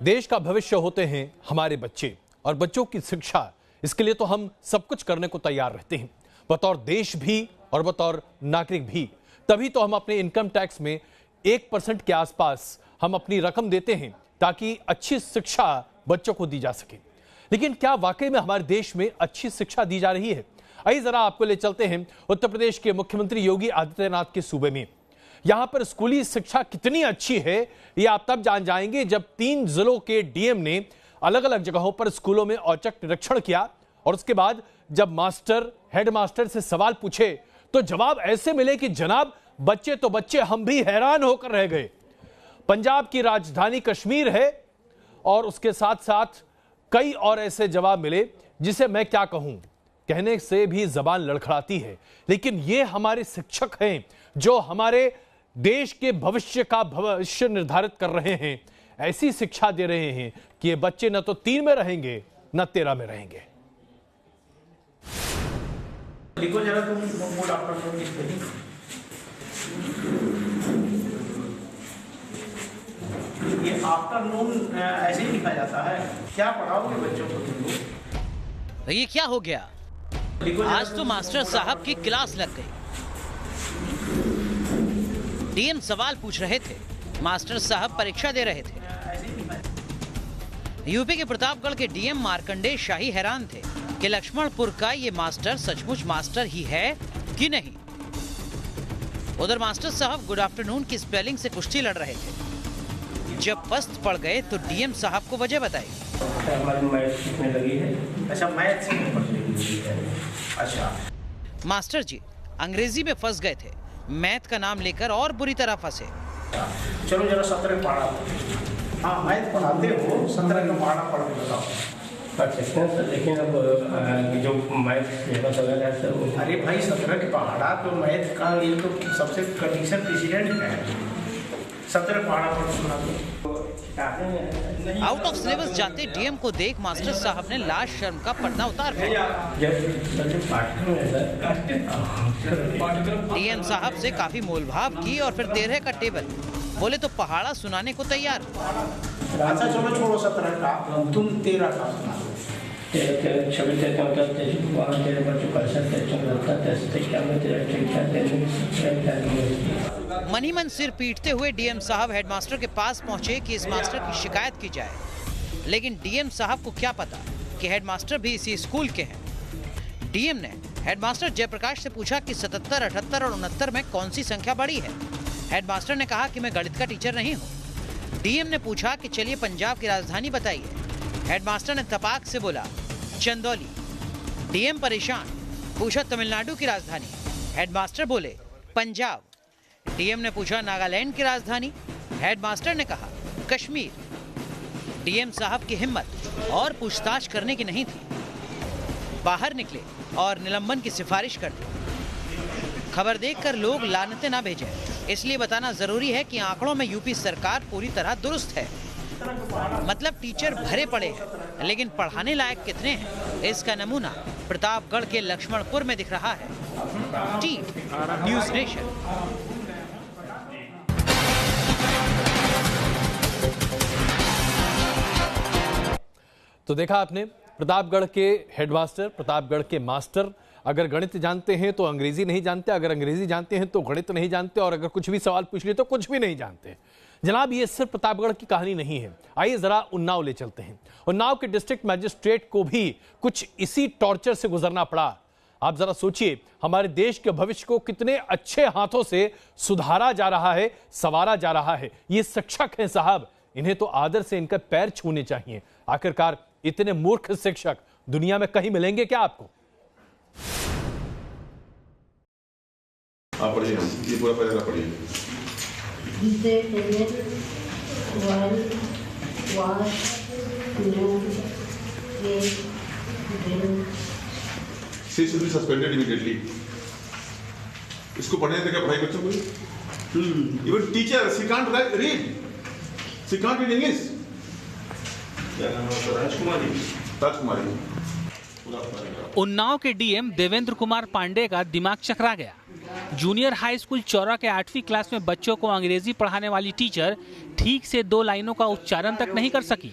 देश का भविष्य होते हैं हमारे बच्चे और बच्चों की शिक्षा। इसके लिए तो हम सब कुछ करने को तैयार रहते हैं, बतौर देश भी और बतौर नागरिक भी। तभी तो हम अपने इनकम टैक्स में 1% के आसपास हम अपनी रकम देते हैं ताकि अच्छी शिक्षा बच्चों को दी जा सके। लेकिन क्या वाकई में हमारे देश में अच्छी शिक्षा दी जा रही है? आइए जरा आपको ले चलते हैं उत्तर प्रदेश के मुख्यमंत्री योगी आदित्यनाथ के सूबे में। यहां पर स्कूली शिक्षा कितनी अच्छी है ये आप तब जान जाएंगे जब 3 जिलों के डीएम ने अलग अलग जगहों पर स्कूलों में औचक निरीक्षण किया और उसके बाद जब मास्टर हेडमास्टर से सवाल पूछे तो जवाब ऐसे मिले कि जनाब बच्चे तो बच्चे, हम भी हैरान होकर रह गए। पंजाब की राजधानी कश्मीर है और उसके साथ साथ कई और ऐसे जवाब मिले जिसे मैं क्या कहूं, कहने से भी जबान लड़खड़ाती है। लेकिन ये हमारे शिक्षक हैं जो हमारे देश के भविष्य का भविष्य निर्धारित कर रहे हैं। ऐसी शिक्षा दे रहे हैं कि ये बच्चे न तो 3 में रहेंगे न 13 में रहेंगे। लिखो जरा तुम मोड आफ्टर ये आफ्टरनून ऐसे ही लिखा जाता है। क्या पढ़ाओगे बच्चों को तुम लोग? ये क्या हो गया? आज तो मास्टर साहब की क्लास लग गई। डीएम सवाल पूछ रहे थे, मास्टर साहब परीक्षा दे रहे थे। यूपी के प्रतापगढ़ के डीएम मार्कंडेय शाही हैरान थे कि लक्ष्मणपुर का ये मास्टर सचमुच मास्टर ही है कि नहीं। उधर मास्टर साहब गुड आफ्टरनून की स्पेलिंग से कुश्ती लड़ रहे थे। जब पस्त पड़ गए तो डीएम साहब को वजह बताई। हमारी मैथ सीखने लगी है। अच्छा, मैथ सीखने लगी है। अच्छा मास्टर जी अंग्रेजी में फंस गए थे, मैथ का नाम लेकर और बुरी तरह फंसे। चलो जरा 17 पढ़ा। हाँ, मैथ पढ़ाते हो, 17 का पढ़ा पढ़ के बताओ। सर, लेकिन अब जो मैथ सिलेबस वगैरह है सर, अरे भाई 17 के पहाड़ा तो मैथ का ये तो सबसे कंडीशन प्रेसिडेंट है। 17 पहाड़ा पढ़ सुना दो। आउट ऑफ सिलेबस जाते डीएम को देख मास्टर साहब ने लाज शर्म का पर्दा उतार दिया। डीएम साहब से काफी मोलभाव की और फिर 13 का टेबल बोले तो पहाड़ा सुनाने को तैयार। अच्छा चलो छोड़ो 17 का, तुम 13 का सुना दो। मन ही मन सिर पीटते हुए डीएम साहब हेडमास्टर के पास पहुंचे कि इस मास्टर की शिकायत की जाए। लेकिन डीएम साहब को क्या पता कि हेडमास्टर भी इसी स्कूल के हैं। डीएम ने हेडमास्टर जयप्रकाश से पूछा कि 77, 78 और 69 में कौन सी संख्या बड़ी है। हेडमास्टर ने कहा कि मैं गणित का टीचर नहीं हूँ। डीएम ने पूछा कि चलिए पंजाब की राजधानी बताइए। हेडमास्टर ने तपाक से बोला चंदौली। डीएम परेशान, पूछा तमिलनाडु की राजधानी। हेडमास्टर बोले पंजाब। डीएम ने पूछा नागालैंड की राजधानी। हेडमास्टर ने कहा कश्मीर। डीएम साहब की हिम्मत और पूछताछ करने की नहीं थी। बाहर निकले और निलंबन की सिफारिश कर दी। खबर देखकर लोग लानतें ना भेजें, इसलिए बताना जरूरी है कि आंकड़ों में यूपी सरकार पूरी तरह दुरुस्त है। मतलब टीचर भरे पड़े हैं, लेकिन पढ़ाने लायक कितने हैं, इसका नमूना प्रतापगढ़ के लक्ष्मणपुर में दिख रहा है। Team news nation. तो देखा आपने, प्रतापगढ़ के हेडमास्टर, प्रतापगढ़ के मास्टर अगर गणित जानते हैं तो अंग्रेजी नहीं जानते, अगर अंग्रेजी जानते हैं तो गणित नहीं जानते, और अगर कुछ भी सवाल पूछ लिए तो कुछ भी नहीं जानते। जनाब ये सिर्फ प्रतापगढ़ की कहानी नहीं है। आइए जरा उन्नाव ले चलते हैं। उन्नाव के डिस्ट्रिक्ट मजिस्ट्रेट को भी कुछ इसी टॉर्चर से गुजरना पड़ा। आप जरा सोचिए, हमारे देश के भविष्य को कितने अच्छे हाथों से सुधारा जा रहा है, संवारा जा रहा है। ये शिक्षक हैं साहब, इन्हें तो आदर से इनका पैर छूने चाहिए। आखिरकार इतने मूर्ख शिक्षक दुनिया में कहीं मिलेंगे क्या आपको? आप पढ़िए, ये पूरा पैराग्राफ पढ़िए। She should be suspended immediately. इसको पढ़ने देगा पढ़ाई बच्चों को। Even teacher, she can't read. She can't read English. क्या नाम है? राजकुमारी। उन्नाव के डीएम देवेंद्र कुमार पांडे का दिमाग चकरा गया। जूनियर हाई स्कूल चौरा के 8वीं क्लास में बच्चों को अंग्रेजी पढ़ाने वाली टीचर ठीक से 2 लाइनों का उच्चारण तक नहीं कर सकी।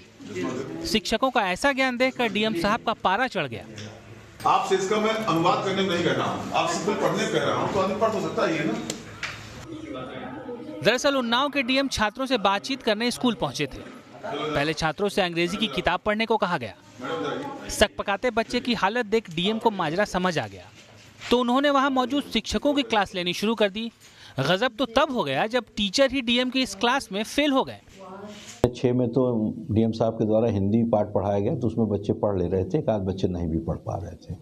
शिक्षकों का ऐसा ज्ञान देखकर डीएम साहब का पारा चढ़ गया। आपसे इसका मैं अनुवाद करने में नहीं कह रहा हूँ, आप सिर्फ पढ़ने में कह रहा हूँ, तो अनपढ़ हो सकता है ये ना। दरअसल उन्नाव के डीएम छात्रों से बातचीत करने स्कूल पहुंचे थे। पहले छात्रों से अंग्रेजी की किताब पढ़ने को कहा गया। सकपकाते बच्चे की हालत देख डीएम को माजरा समझ आ गया, तो उन्होंने वहां मौजूद शिक्षकों की क्लास लेनी शुरू कर दी। गजब तो तब हो गया जब टीचर ही डीएम की इस क्लास में फेल हो गए। 6 में तो डीएम साहब के द्वारा हिंदी पाठ पढ़ाया गया, तो उसमें बच्चे पढ़ ले रहे थे, एक आध बच्चे नहीं भी पढ़ पा रहे थे।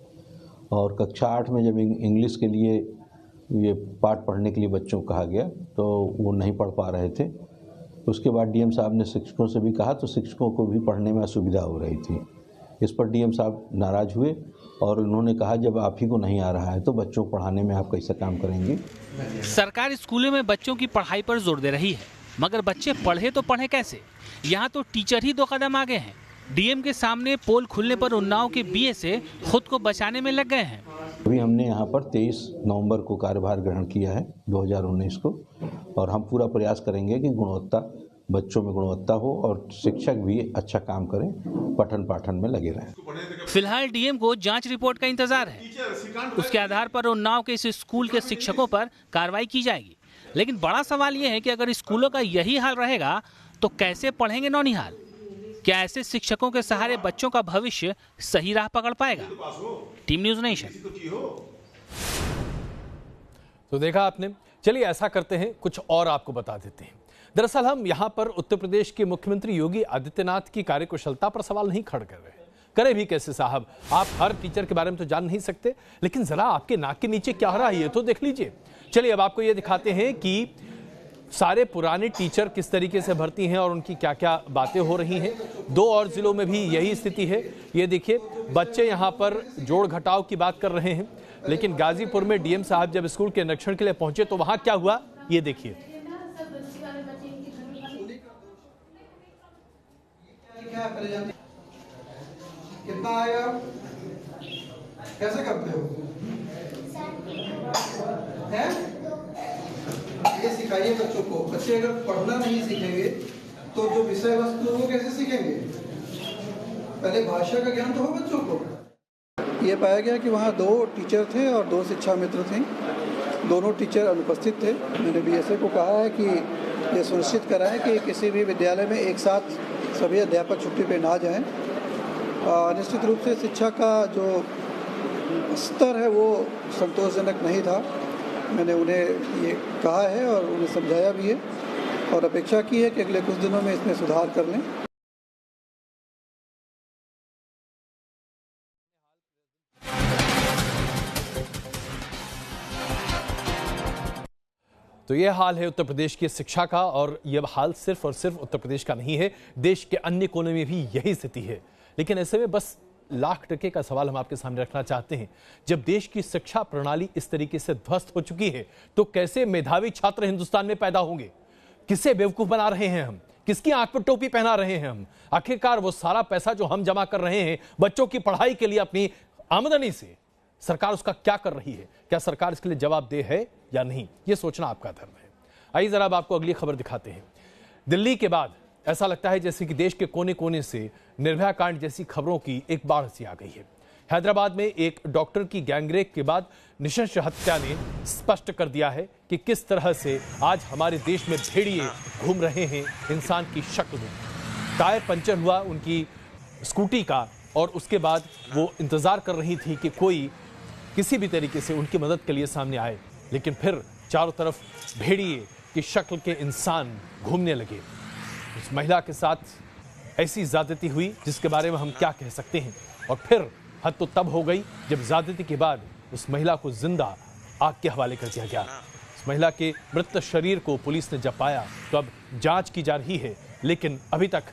और कक्षा 8 में जब इंग्लिश के लिए ये पाठ पढ़ने के लिए बच्चों को कहा गया, तो वो नहीं पढ़ पा रहे थे। उसके बाद डीएम साहब ने शिक्षकों से भी कहा, तो शिक्षकों को भी पढ़ने में असुविधा हो रही थी। इस पर डीएम साहब नाराज हुए और उन्होंने कहा, जब आप ही को नहीं आ रहा है तो बच्चों को पढ़ाने में आप कैसे काम करेंगे। सरकार स्कूलों में बच्चों की पढ़ाई पर जोर दे रही है, मगर बच्चे पढ़े तो पढ़े कैसे? यहाँ तो टीचर ही 2 कदम आगे हैं। डीएम के सामने पोल खुलने पर उन्नाव के बीए से खुद को बचाने में लग गए हैं। अभी हमने यहाँ पर 23 नवंबर को कार्यभार ग्रहण किया है 2019 को, और हम पूरा प्रयास करेंगे कि गुणवत्ता, बच्चों में गुणवत्ता हो और शिक्षक भी अच्छा काम करें, पठन पाठन में लगे रहें। फिलहाल डीएम को जांच रिपोर्ट का इंतजार है। उसके आधार पर उन्नाव के इस स्कूल के शिक्षकों पर कार्रवाई की जाएगी। लेकिन बड़ा सवाल यह है कि अगर स्कूलों का यही हाल रहेगा तो कैसे पढ़ेंगे नौनिहाल? क्या ऐसे शिक्षकों के सहारे बच्चों का भविष्य सही राह पकड़ पाएगा? Team news nation. तो देखा आपने। चलिए ऐसा करते हैं, कुछ और आपको बता देते हैं। दरअसल हम यहां पर उत्तर प्रदेश के मुख्यमंत्री योगी आदित्यनाथ की कार्यकुशलता पर सवाल नहीं खड़ा कर रहे। करे भी कैसे साहब, आप हर टीचर के बारे में तो जान नहीं सकते, लेकिन जरा आपके नाक के नीचे क्या हो रहा है ये तो देख लीजिए। चलिए अब आपको ये दिखाते हैं कि सारे पुराने टीचर किस तरीके से भर्ती हैं और उनकी क्या क्या बातें हो रही हैं। 2 और जिलों में भी यही स्थिति है। ये देखिए, बच्चे यहाँ पर जोड़ घटाव की बात कर रहे हैं, लेकिन गाजीपुर में डीएम साहब जब स्कूल के निरीक्षण के लिए पहुंचे तो वहां क्या हुआ ये देखिए। कितना आएगा, कैसे करते हो, हैं? ये सिखाइए बच्चों को। बच्चे अगर पढ़ना नहीं सीखेंगे तो जो विषय वस्तु है वो कैसे सीखेंगे? पहले भाषा का ज्ञान तो हो बच्चों को। ये पाया गया कि वहाँ 2 टीचर थे और 2 शिक्षा मित्र थे। दोनों टीचर अनुपस्थित थे। मैंने बीएसए को कहा है कि ये सुनिश्चित कराएं कि किसी भी विद्यालय में एक साथ सभी अध्यापक छुट्टी पे ना जाएं। निश्चित रूप से शिक्षा का जो स्तर है वो संतोषजनक नहीं था। मैंने उन्हें ये कहा है और उन्हें समझाया भी है और अपेक्षा की है कि अगले कुछ दिनों में इसमें सुधार कर लें। तो ये हाल है उत्तर प्रदेश की शिक्षा का, और यह हाल सिर्फ और सिर्फ उत्तर प्रदेश का नहीं है, देश के अन्य कोने में भी यही स्थिति है। लेकिन ऐसे में बस लाख टके का सवाल हम आपके सामने रखना चाहते हैं, जब देश की शिक्षा प्रणाली इस तरीके से ध्वस्त हो चुकी है तो कैसे मेधावी छात्र हिंदुस्तान में पैदा होंगे? किसे बेवकूफ बना रहे हैं हम? किसकी आंख पर टोपी पहना रहे हैं हम? आखिरकार वो सारा पैसा जो हम जमा कर रहे हैं बच्चों की पढ़ाई के लिए अपनी आमदनी से, सरकार उसका क्या कर रही है? क्या सरकार इसके लिए जवाबदेह है या नहीं? ये सोचना आपका धर्म है। आइए जरा अब आपको अगली खबर दिखाते हैं। दिल्ली के बाद ऐसा लगता है जैसे कि देश के कोने कोने से निर्भया कांड जैसी खबरों की एक बाढ़ सी आ गई है। हैदराबाद में एक डॉक्टर की गैंगरेप के बाद नृशंस हत्या ने स्पष्ट कर दिया है कि किस तरह से आज हमारे देश में भेड़िए घूम रहे हैं इंसान की शक्ल में। टायर पंचर हुआ उनकी स्कूटी का और उसके बाद वो इंतजार कर रही थी कि कोई किसी भी तरीके से उनकी मदद के लिए सामने आए, लेकिन फिर चारों तरफ भेड़िए की शक्ल के इंसान घूमने लगे। उस महिला के साथ ऐसी ज्यादती हुई जिसके बारे में हम क्या कह सकते हैं। और फिर हद तो तब हो गई जब ज्यादती के बाद उस महिला को जिंदा आग के हवाले कर दिया गया। उस महिला के मृत शरीर को पुलिस ने जब पाया तो अब जांच की जा रही है, लेकिन अभी तक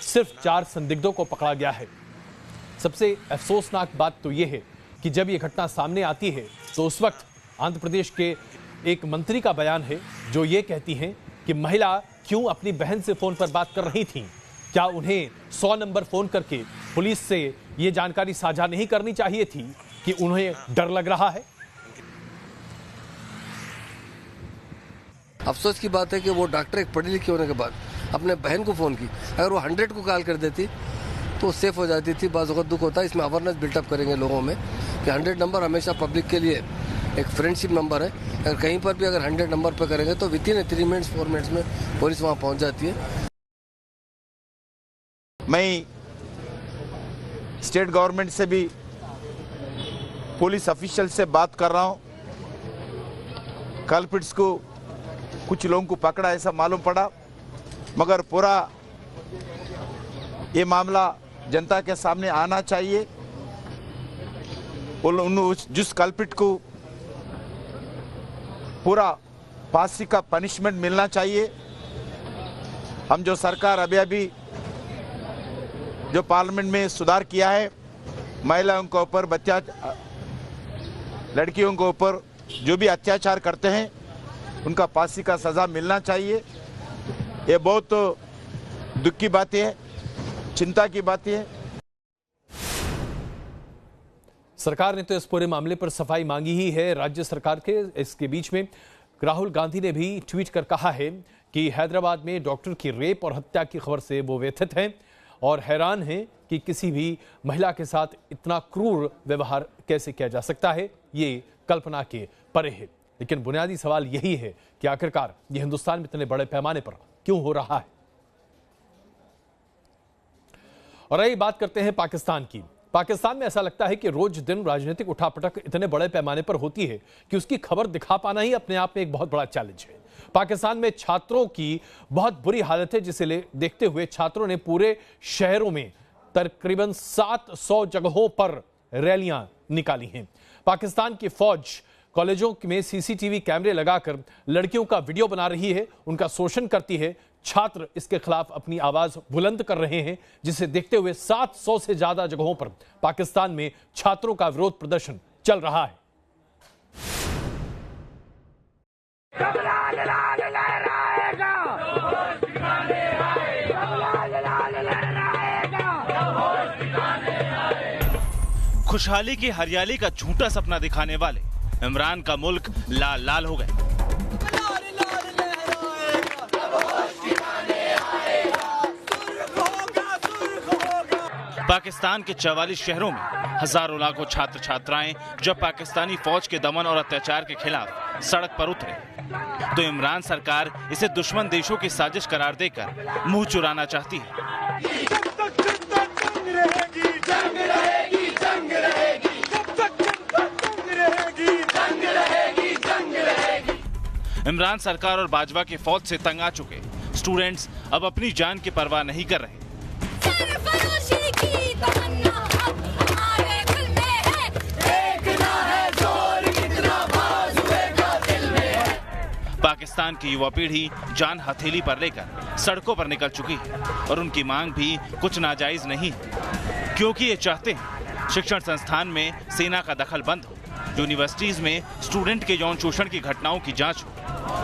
सिर्फ 4 संदिग्धों को पकड़ा गया है। सबसे अफसोसनाक बात तो यह है कि जब ये घटना सामने आती है तो उस वक्त आंध्र प्रदेश के एक मंत्री का बयान है जो ये कहती हैं कि महिला क्यों अपनी बहन से फोन पर बात कर रही थी। क्या उन्हें 100 नंबर फोन करके पुलिस से ये जानकारी साझा नहीं करनी चाहिए थी कि उन्हें डर लग रहा है? अफसोस की बात है कि वो डॉक्टर एक पढ़ी लिखी होने के बाद अपने बहन को फ़ोन की, अगर वो 100 को कॉल कर देती तो सेफ हो जाती थी। बाज़ वक़्त दुख होता है, इसमें अवेयरनेस बिल्टअप करेंगे लोगों में कि 100 नंबर हमेशा पब्लिक के लिए एक फ्रेंडशिप नंबर है। अगर कहीं पर भी अगर 100 नंबर पर करेंगे तो विदिन 3 मिनट्स 4 मिनट्स में पुलिस वहाँ पहुँच जाती है। मैं स्टेट गवर्नमेंट से भी पुलिस ऑफिशियल से बात कर रहा हूँ। कल्प्रिट्स को कुछ लोगों को पकड़ा ऐसा मालूम पड़ा, मगर पूरा ये मामला जनता के सामने आना चाहिए। जिस कल्प्रिट को पूरा फांसी का पनिशमेंट मिलना चाहिए। हम जो सरकार अभी जो पार्लियामेंट में सुधार किया है, महिलाओं के ऊपर, बच्चा लड़कियों के ऊपर जो भी अत्याचार करते हैं उनका फांसी का सजा मिलना चाहिए। ये बहुत दुख की बात है, चिंता की बात है। सरकार ने तो इस पूरे मामले पर सफाई मांगी ही है राज्य सरकार के। इसके बीच में राहुल गांधी ने भी ट्वीट कर कहा है कि हैदराबाद में डॉक्टर की रेप और हत्या की खबर से वो व्यथित हैं और हैरान हैं कि किसी भी महिला के साथ इतना क्रूर व्यवहार कैसे किया जा सकता है। ये कल्पना के परे है। लेकिन बुनियादी सवाल यही है कि आखिरकार ये हिंदुस्तान में इतने बड़े पैमाने पर क्यों हो रहा है। और यही बात करते हैं पाकिस्तान की। पाकिस्तान में ऐसा लगता है कि रोज दिन राजनीतिक उठापटक इतने बड़े पैमाने पर होती है कि उसकी खबर दिखा पाना ही अपने आप में एक बहुत बड़ा चैलेंज है। पाकिस्तान में छात्रों की बहुत बुरी हालत है, जिसे देखते हुए छात्रों ने पूरे शहरों में तकरीबन 700 जगहों पर रैलियां निकाली हैं। पाकिस्तान की फौज कॉलेजों में सीसीटीवी कैमरे लगाकर लड़कियों का वीडियो बना रही है, उनका शोषण करती है। छात्र इसके खिलाफ अपनी आवाज बुलंद कर रहे हैं, जिसे देखते हुए 700 से ज्यादा जगहों पर पाकिस्तान में छात्रों का विरोध प्रदर्शन चल रहा है। खुशहाली की हरियाली का झूठा सपना दिखाने वाले इमरान का मुल्क लाल लाल हो गए। पाकिस्तान के 44 शहरों में हजारों लाखों छात्र छात्राएं जब पाकिस्तानी फौज के दमन और अत्याचार के खिलाफ सड़क पर उतरे, तो इमरान सरकार इसे दुश्मन देशों की साजिश करार देकर मुंह चुराना चाहती है। इमरान सरकार और बाजवा की फौज से तंग आ चुके स्टूडेंट्स अब अपनी जान की परवाह नहीं कर रहे। पाकिस्तान की युवा पीढ़ी जान हथेली पर लेकर सड़कों पर निकल चुकी है और उनकी मांग भी कुछ नाजायज नहीं है, क्योंकि ये चाहते हैं शिक्षण संस्थान में सेना का दखल बंद हो, यूनिवर्सिटीज में स्टूडेंट के यौन शोषण की घटनाओं की जांच हो,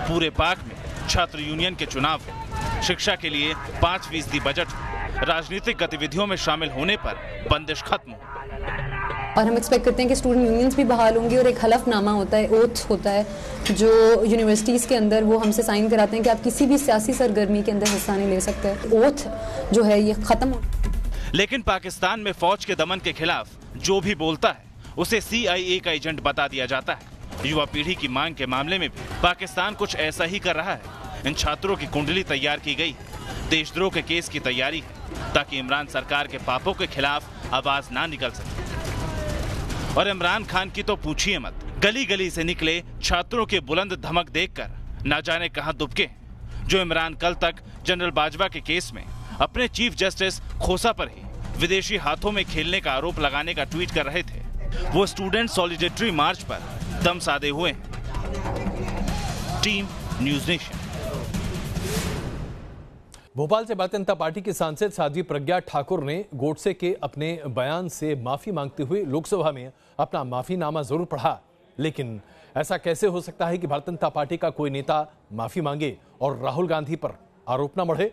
पूरे पाक में छात्र यूनियन के चुनाव हो, शिक्षा के लिए 5% बजट हो, राजनीतिक गतिविधियों में शामिल होने पर बंदिश खत्म हो। और हम एक्सपेक्ट करते हैं कि स्टूडेंट यूनियंस भी बहाल होंगी और एक हलफनामा होता है, ओथ होता है, जो यूनिवर्सिटीज़ के अंदर वो हमसे साइन कराते हैं कि आप किसी भी सियासी सरगर्मी के अंदर हिस्सा नहीं ले सकते। ओथ जो है ये खत्म हो। लेकिन पाकिस्तान में फौज के दमन के खिलाफ जो भी बोलता है उसे CIA का एजेंट बता दिया जाता है। युवा पीढ़ी की मांग के मामले में भी पाकिस्तान कुछ ऐसा ही कर रहा है। इन छात्रों की कुंडली तैयार की गई, देशद्रोह के केस की तैयारी है, ताकि इमरान सरकार के पापों के खिलाफ आवाज ना निकल सके। और इमरान खान की तो पूछिए मत, गली गली से निकले छात्रों के बुलंद धमक देखकर ना जाने कहां दुबके, जो इमरान कल तक जनरल बाजवा के केस में अपने चीफ जस्टिस खोसा पर ही विदेशी हाथों में खेलने का आरोप लगाने का ट्वीट कर रहे थे, वो स्टूडेंट सॉलिडेरिटी मार्च पर दम साधे हुए हैं। Team news nation. भोपाल से भारतीय जनता पार्टी की सांसद साध्वी प्रज्ञा ठाकुर ने गोडसे के अपने बयान से माफी मांगते हुए लोकसभा में अपना माफीनामा जरूर पढ़ा, लेकिन ऐसा कैसे हो सकता है कि भारतीय जनता पार्टी का कोई नेता माफी मांगे और राहुल गांधी पर आरोप न बढ़े।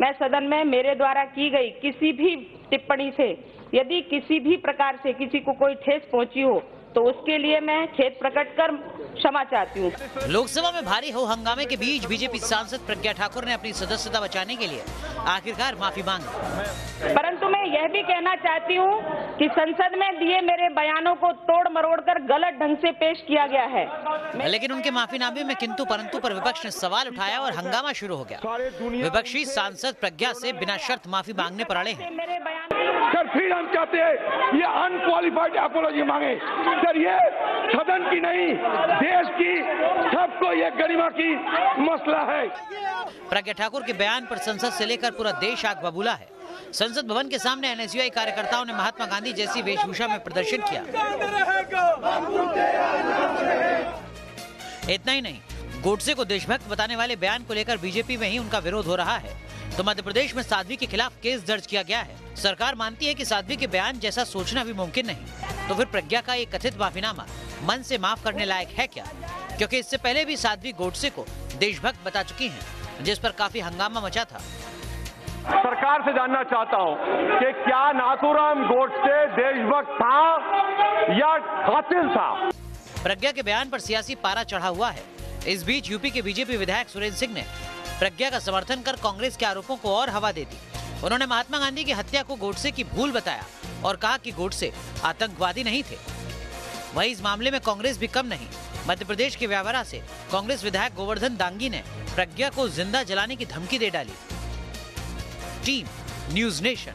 मैं सदन में मेरे द्वारा की गई किसी भी टिप्पणी से यदि किसी भी प्रकार से किसी को कोई ठेस पहुंची हो तो उसके लिए मैं खेद प्रकट कर क्षमा चाहती हूँ। लोकसभा में भारी हो हंगामे के बीच बीजेपी सांसद प्रज्ञा ठाकुर ने अपनी सदस्यता बचाने के लिए आखिरकार माफी मांगी। परंतु मैं यह भी कहना चाहती हूँ कि संसद में दिए मेरे बयानों को तोड़ मरोड़ कर गलत ढंग से पेश किया गया है। लेकिन उनके माफीनामे में किंतु परंतु पर विपक्ष ने सवाल उठाया और हंगामा शुरू हो गया। विपक्षी सांसद प्रज्ञा से बिना शर्त माफी मांगने पर अड़े हैं। सर फिर हम चाहते हैं ये अनक्वालिफाइड अपोलॉजी मांगे सर, ये सदन की नहीं देश की सबको ये गरिमा की मसला है। प्रज्ञा ठाकुर के बयान पर संसद से लेकर पूरा देश आग बबूला है। संसद भवन के सामने एनएसयूआई कार्यकर्ताओं ने महात्मा गांधी जैसी वेशभूषा में प्रदर्शन किया। इतना ही नहीं, गोडसे को देशभक्त बताने वाले बयान को लेकर बीजेपी में ही उनका विरोध हो रहा है। तो मध्य प्रदेश में साध्वी के खिलाफ केस दर्ज किया गया है। सरकार मानती है कि साध्वी के बयान जैसा सोचना भी मुमकिन नहीं। तो फिर प्रज्ञा का ये कथित माफीनामा मन से माफ करने लायक है क्या? क्योंकि इससे पहले भी साध्वी गोडसे को देशभक्त बता चुकी हैं, जिस पर काफी हंगामा मचा था। सरकार से जानना चाहता हूं कि क्या नाथूराम गोडसे देशभक्त था या कातिल था? प्रज्ञा के बयान पर सियासी पारा चढ़ा हुआ है। इस बीच यूपी के बीजेपी विधायक सुरेंद्र सिंह ने प्रज्ञा का समर्थन कर कांग्रेस के आरोपों को और हवा दे दी। उन्होंने महात्मा गांधी की हत्या को गोडसे की भूल बताया और कहा कि गोडसे आतंकवादी नहीं थे। वहीं इस मामले में कांग्रेस भी कम नहीं। मध्य प्रदेश के व्यावरा से कांग्रेस विधायक गोवर्धन दांगी ने प्रज्ञा को जिंदा जलाने की धमकी दे डाली। Team news nation.